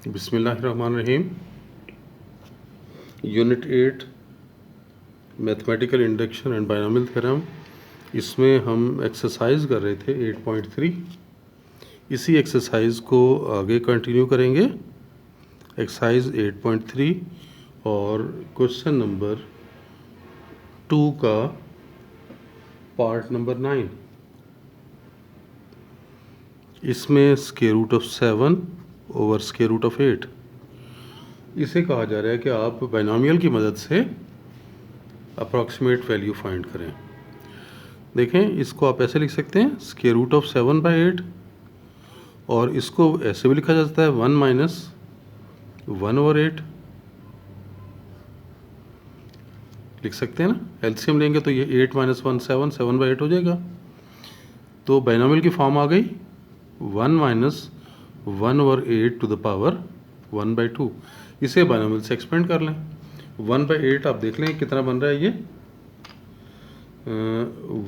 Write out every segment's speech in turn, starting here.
बिस्मिल्लाहिर्रहमानिर्रहीम। Unit 8 mathematical induction and binomial theorem, इसमें हम एक्सरसाइज कर रहे थे 8.3। इसी एक्सरसाइज को आगे कंटिन्यू करेंगे, एक्सरसाइज 8.3 और क्वेश्चन नंबर 2 का पार्ट नंबर 9। इसमें square root of 7 over square root of 8। इसे कहा जा रहा है कि आप बाइनोमियल की मदद से अप्रॉक्सीमेट वैल्यू फाइंड करें। देखें, इसको आप ऐसे लिख सकते हैं स्क्वायर रूट ऑफ 7/8, और इसको ऐसे भी लिखा जा सकता है 1 माइनस 1/8 लिख सकते हैं ना। एलसीएम लेंगे तो ये 8 माइनस 1 7/8 हो जाएगा। तो बाइनोमियल की फॉर्म आ गई 1 माइनस 1/8 टू द पावर 1/2। इसे बाइनोमियल से एक्सपेंड कर लें। 1/8 आप देख लें कितना बन रहा है। ये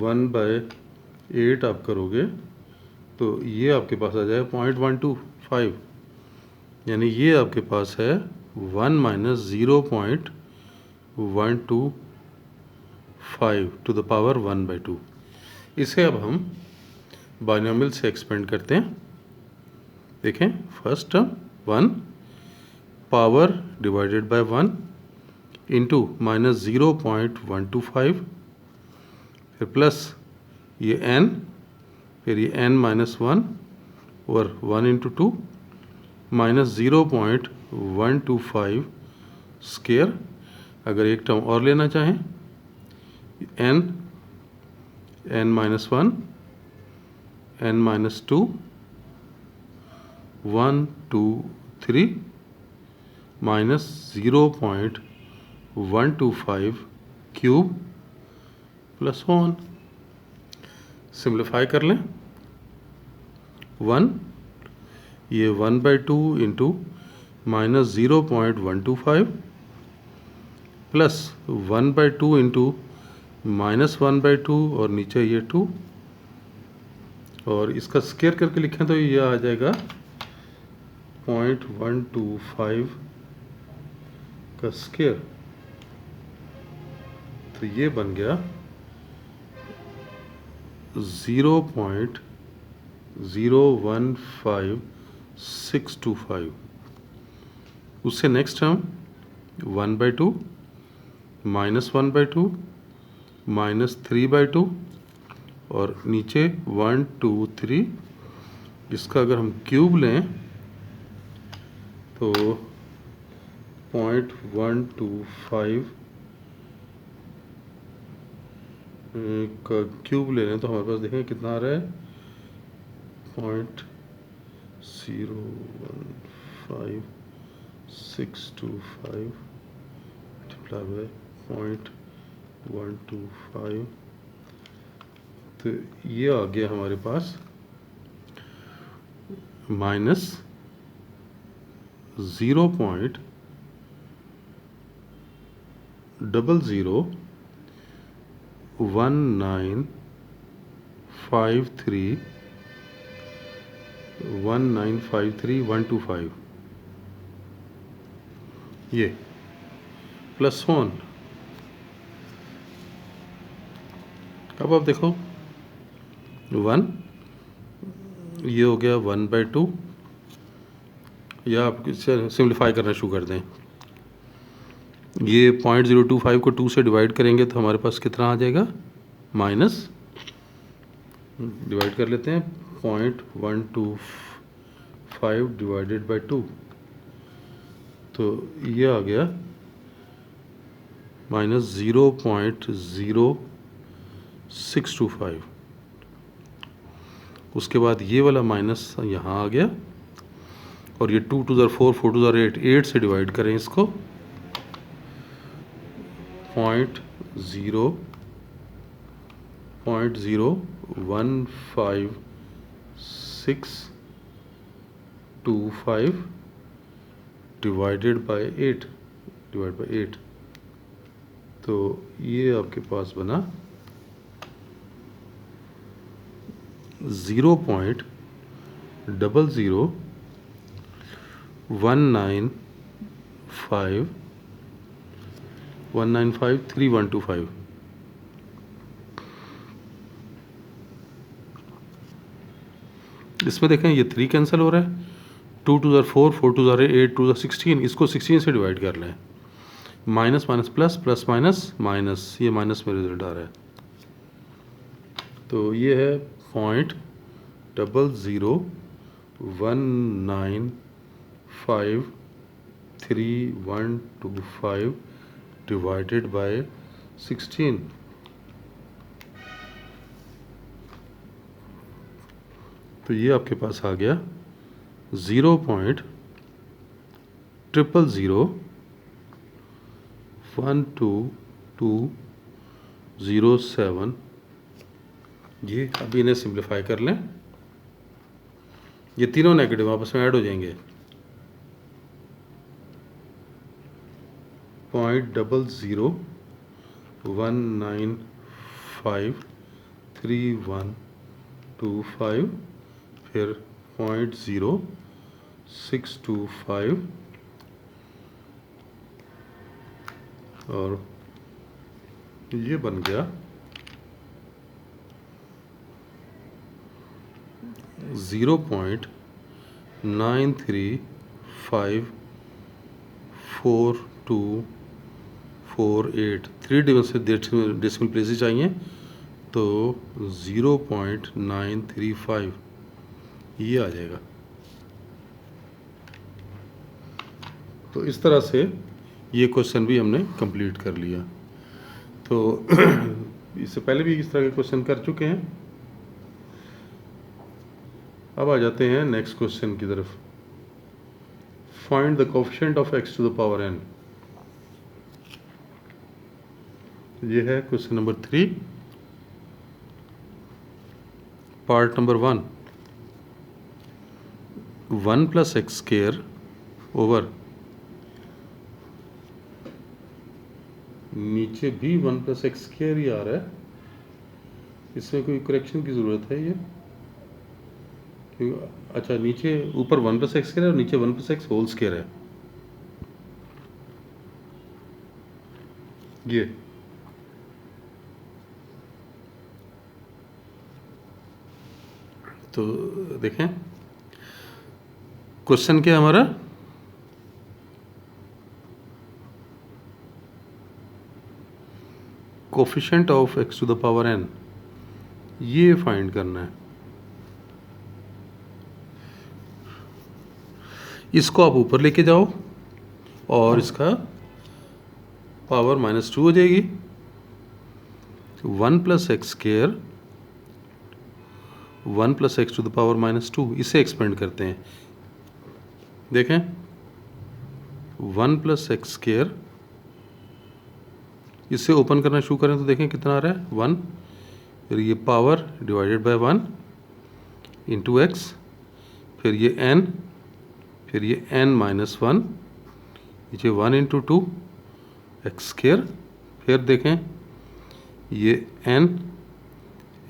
1/8 आप करोगे तो ये आपके पास आ जाएगा 0.125, यानी ये आपके पास है 1 माइनस 0.125 टू द पावर 1/2। इसे अब हम बाइनोमियल से एक्सपेंड करते हैं। देखें, first term 1 power divided by 1 into minus 0.125, फिर प्लस ये n, फिर ये n माइनस 1 और 1 इंटू 2 माइनस 0.125 स्क्वायर। अगर एक टर्म और लेना चाहें n minus 1, n minus 2, 1 2 3 minus 0.125 cube plus 1। Simplify कर लें 1, ये 1/2 into minus 0.125 plus 1/2 into minus 1/2 और नीचे ये 2, और इसका स्क्वायर करके लिखें तो ये आ जाएगा 0.125 का स्क्वायर। तो ये बन गया 0.015625। उससे नेक्स्ट टर्म 1/2 माइनस 1/2 माइनस 3/2 और नीचे 1 2 3। इसका अगर हम क्यूब लें तो 0.125 का क्यूब ले लें तो हमारे पास देखें कितना आ रहा है 0.015625 मल्टीप्लाई बाय 0.125। तो ये आ गया हमारे पास माइनस 0.001953 ये प्लस 1। अब आप देखो 1, ये हो गया 1/2, या आप सिंप्लीफाई करना शुरू कर दें। ये 0.025 को 2 से डिवाइड करेंगे तो हमारे पास कितना आ जाएगा, माइनस, डिवाइड कर लेते हैं 0.125 डिवाइडेड बाय 2, तो ये आ गया माइनस 0.0625। उसके बाद ये वाला माइनस यहाँ आ गया, और ये 2 2 4 4 2 8, 8 से डिवाइड करें इसको 0.015625 डिवाइड बाय 8। तो ये आपके पास बना 0.00 195 इसमें देखें ये 3 कैंसिल हो रहा है, 2 2 4 4 2 8 2 16, इसको 16 से डिवाइड कर लें, minus minus plus plus minus minus, ये माइनस में रिजल्ट आ रहा है। तो ये है 0.001953 डिवाइडेड बाय 16। तो ये आपके पास आ गया 0.00012207। ये अभी इन्हें सिंप्लीफाई कर लें, ये तीनों नेगेटिव आपस में ऐड हो जाएंगे, 0.001953 फिर 0.0625 और ये बन गया 0.935248। 3 डेसिमल प्लेसेस चाहिए, तो 0.935 ये आ जाएगा। तो इस तरह से ये क्वेश्चन भी हमने कंप्लीट कर लिया। तो इससे पहले भी इस तरह के क्वेश्चन कर चुके हैं। अब आ जाते हैं नेक्स्ट क्वेश्चन की तरफ। Find the coefficient of x to the power n। ये है question number 3, part number 1। 1 + x² over, नीचे भी 1 + x² ही आ रहा है, इसमें कोई करेक्शन की ज़रूरत है ये? अच्छा, नीचे ऊपर 1 + x² है और नीचे 1 + x² है। ये तो देखें क्वेश्चन क्या हमारा, coefficient of x to the power n, ये फाइंड करना है। इसको आप ऊपर लेके जाओ और इसका पावर -2 हो जाएगी। 1 + x², 1 + x to the power -2, इसे एक्सपेंड करते हैं। देखें 1 + x², इसे ओपन करना शुरू करें तो देखें कितना आ रहा है, 1। फिर ये power divided by 1 into x, फिर ये n, फिर ये n - 1, नीचे 1 इंटू 2 x², फिर देखें ये n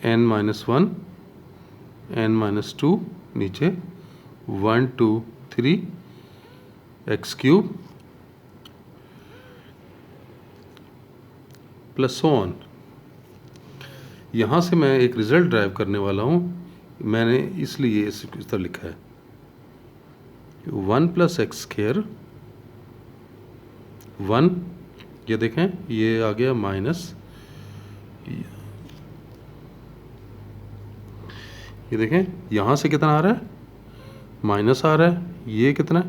n - 1 n - 2, नीचे 1 2 3 x³ प्लस सो ऑन। यहाँ से मैं एक रिज़ल्ट ड्राइव करने वाला हूँ, मैंने इसलिए इस तरह लिखा है 1 + x², 1, ये देखें ये आ गया माइनस, ये देखें यहाँ से कितना आ रहा है, माइनस आ रहा है। ये कितना है,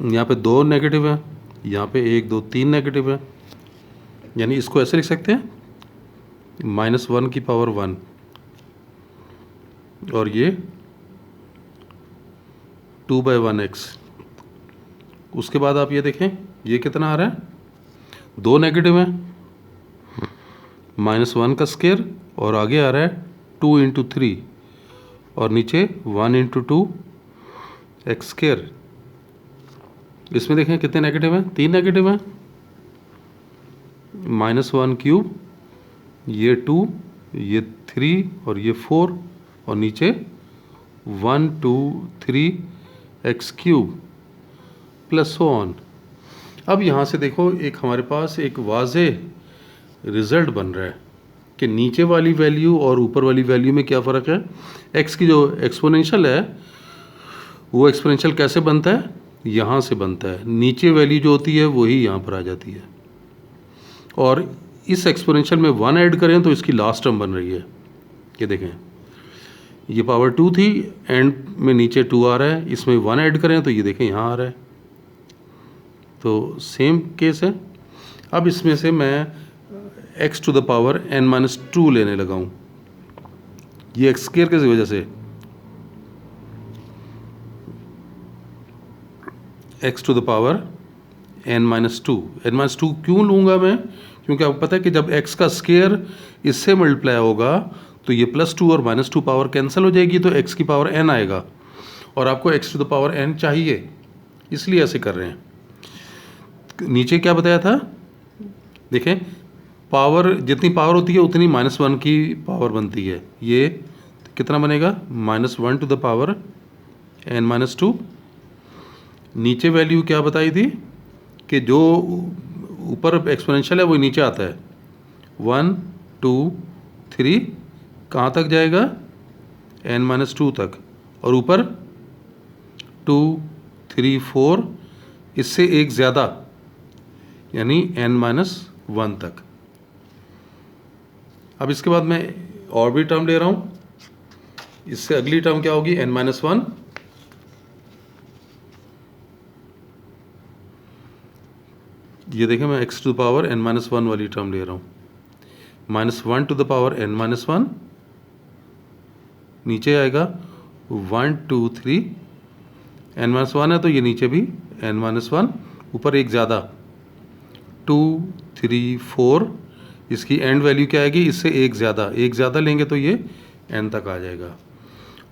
यहाँ पे 2 नेगेटिव है, यहाँ पे 1 2 3 नेगेटिव है, यानी इसको ऐसे लिख सकते हैं -1 की पावर 1, और ये 2/1x। उसके बाद आप ये देखें ये कितना आ रहा है, 2 नेगेटिव है, -1 का स्क्वायर, और आगे आ रहा है 2 × 3, और नीचे 1 × 2 x²। इसमें देखें कितने नेगेटिव हैं, 3 नेगेटिव हैं, -1³ ये 2, ये 3 और ये 4, और नीचे 1 2 3 x cube plus so on. अब यहाँ से देखो एक हमारे पास एक वाज़े रिज़ल्ट बन रहा है कि नीचे वाली वैल्यू और ऊपर वाली वैल्यू में क्या फ़र्क है। एक्स की जो एक्सपोनेंशियल है वो एक्सपोनेंशियल कैसे बनता है, यहाँ से बनता है। नीचे वैल्यू जो होती है वही यहाँ पर आ जाती है, और इस एक्सपोनेंशियल में 1 ऐड करें तो इसकी लास्ट टर्म बन रही है। ये देखें, ये पावर 2 थी, एंड में नीचे 2 आ रहा है, इसमें 1 ऐड करें तो ये देखें यहाँ आ रहा है। तो सेम केस है। अब इसमें से मैं x to the power n-2 लेने लगा हूँ। ये एक्स स्क्वायर किस वजह से, x to the power n-2। n-2 क्यों लूँगा मैं, क्योंकि आपको पता है कि जब x का स्क्वायर इससे मल्टीप्लाई होगा तो ये +2 और -2 पावर कैंसिल हो जाएगी, तो x की पावर n आएगा, और आपको x to the power n चाहिए, इसलिए ऐसे कर रहे हैं। नीचे क्या बताया था, देखें पावर जितनी पावर होती है उतनी -1 की पावर बनती है। ये कितना बनेगा, -1 टू द पावर n-2। नीचे वैल्यू क्या बताई थी कि जो ऊपर एक्सपोनेंशियल है वो नीचे आता है, 1 2 3 कहाँ तक जाएगा, n-2 तक, और ऊपर 2 3 4 इससे एक ज़्यादा यानी n-1 तक। अब इसके बाद मैं और भी टर्म ले रहा हूँ, इससे अगली टर्म क्या होगी, n-1। ये देखें मैं x to the power n-1 वाली टर्म ले रहा हूँ, -1 टू द पावर n-1, नीचे आएगा 1 2 3, n-1 है तो ये नीचे भी n-1, ऊपर एक ज़्यादा 2 3 4, इसकी एंड वैल्यू क्या आएगी, इससे एक ज़्यादा लेंगे तो ये n तक आ जाएगा,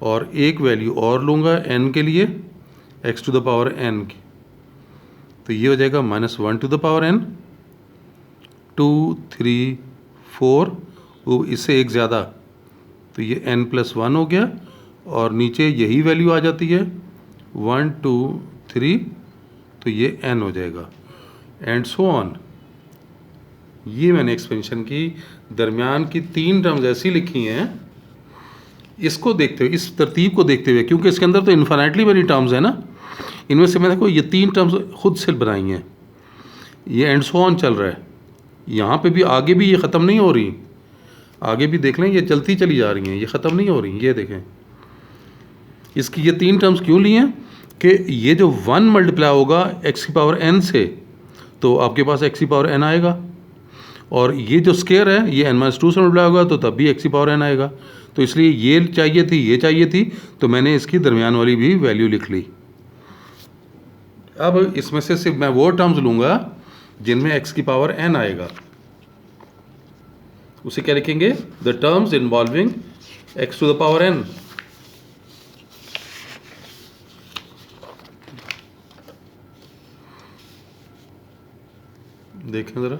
और एक वैल्यू और लूँगा n के लिए, x to the power n की, तो ये हो जाएगा -1 टू द पावर n, 2 3 4, वो इससे एक ज़्यादा तो ये n+1 हो गया, और नीचे यही वैल्यू आ जाती है 1 2 3, तो ये n हो जाएगा, एंड सो ऑन। ये मैंने एक्सपेंशन की दरमियान की 3 टर्म्स ऐसी लिखी हैं, इसको देखते हुए, इस तरतीब को देखते हुए, क्योंकि इसके अंदर तो इन्फिनेटली मेनी टर्म्स है ना, इनमें से मैंने देखो ये 3 टर्म्स खुद से बनाई हैं, ये एंड सो ऑन चल रहा है। यहाँ पे भी आगे भी ये ख़त्म नहीं हो रही, आगे भी देख लें ये चलती चली जा रही हैं, ये ख़त्म नहीं हो रही। ये देखें इसकी ये 3 टर्म्स क्यों ली हैं कि ये जो 1 मल्टीप्लाई होगा x की पावर n से, तो आपके पास x की पावर n आएगा, और ये जो स्क्वायर है ये n-2 से मल्टीप्लाई होगा तो तब भी x की पावर n आएगा। तो इसलिए ये चाहिए थी, तो मैंने इसकी दरमियान वाली भी वैल्यू लिख ली। अब इसमें से सिर्फ मैं वो टर्म्स लूँगा जिनमें x की पावर n आएगा, उसे क्या लिखेंगे, the terms involving x to the power n। देखें ज़रा,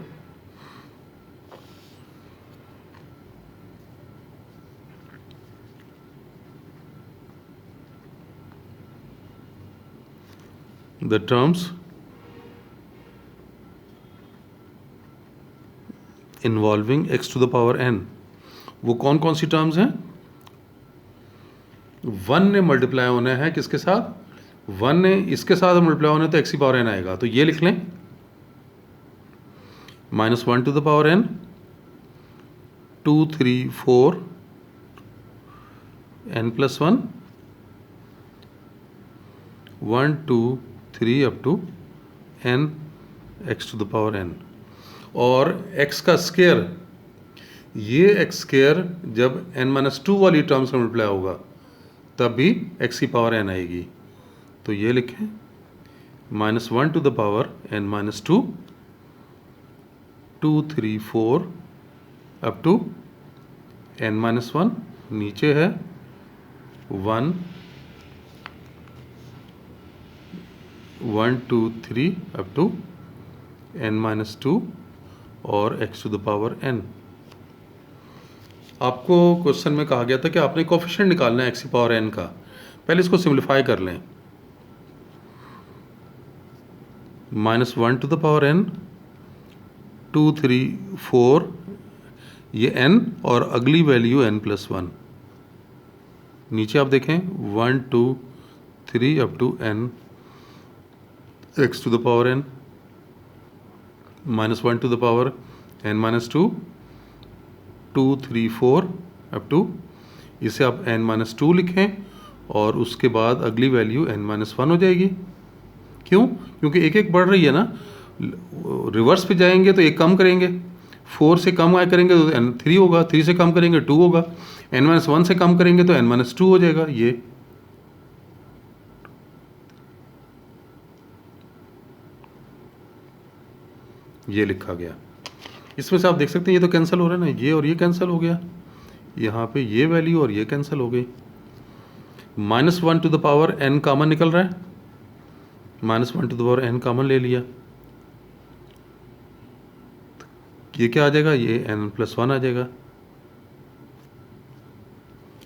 the terms involving x to the power n, वो कौन कौन सी टर्म्स हैं। 1 ने मल्टीप्लाई होना है किसके साथ, 1 ने इसके साथ मल्टीप्लाई होना है तो x की पावर n आएगा, तो ये लिख लें -1 to the power n, 2 3 4 n+1, 1 2 3 up to n x to the power n। और x का स्क्वायर, ये x स्क्वायर जब n-2 वाली टर्म से मल्टीप्लाई होगा तब भी x की पावर n आएगी, तो ये लिखें -1 to the power n-2, 2 3 4 up to n-1, नीचे है 1 1 2 3 अप टू n-2 और x to the power n। आपको क्वेश्चन में कहा गया था कि आपने कोफिशिएंट निकालना है x की पावर n का, पहले इसको सिंप्लीफाई कर लें। -1 टू द पावर n, 2 3 4 ये n और अगली वैल्यू n+1। नीचे आप देखें 1 2 3 up to n x to the power n, -1 to the power n-2, 2 3 4 up to, इसे आप n-2 लिखें और उसके बाद अगली वैल्यू n-1 हो जाएगी। क्यों? क्योंकि एक एक बढ़ रही है ना, रिवर्स पे जाएंगे तो एक कम करेंगे, 4 से कम आया करेंगे तो n3 होगा, 3 से कम करेंगे 2 होगा, n-1 से कम करेंगे तो n-2 हो जाएगा। ये लिखा गया। इसमें से आप देख सकते हैं ये तो कैंसिल हो रहा है ना, ये और ये कैंसिल हो गया, यहाँ पे ये वैल्यू और ये कैंसिल हो गई। -1 to the power n common निकल रहा है, -1 to the power n common ले लिया, ये क्या आ जाएगा, ये n+1 आ जाएगा।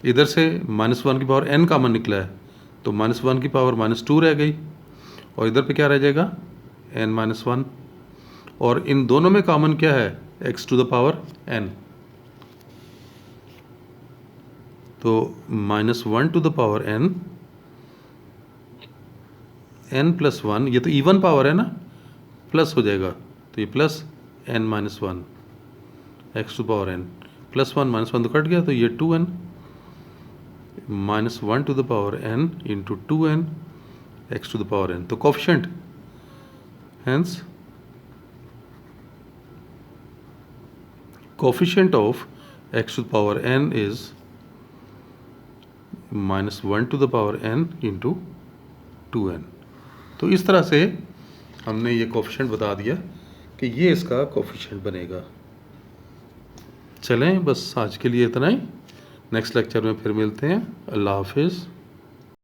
इधर से -1 की पावर n कॉमन निकला है तो -1 की पावर -2 रह गई, और इधर पे क्या रह जाएगा, n-1, और इन दोनों में कॉमन क्या है, x to the power n। तो -1 to the power n, n+1, ये तो इवन पावर है ना, प्लस हो जाएगा तो ये plus n-1 x to power n, +1 -1 तो कट गया तो ये 2n, -1 to the power n into 2n x to the power n। तो coefficient, hence coefficient of x to the power n is -1 to the power n into 2n। तो इस तरह से हमने ये कोफिशिएंट बता दिया कि ये इसका कोफिशिएंट बनेगा। चलें, बस आज के लिए इतना ही, नेक्स्ट लेक्चर में फिर मिलते हैं। अल्लाह हाफिज़।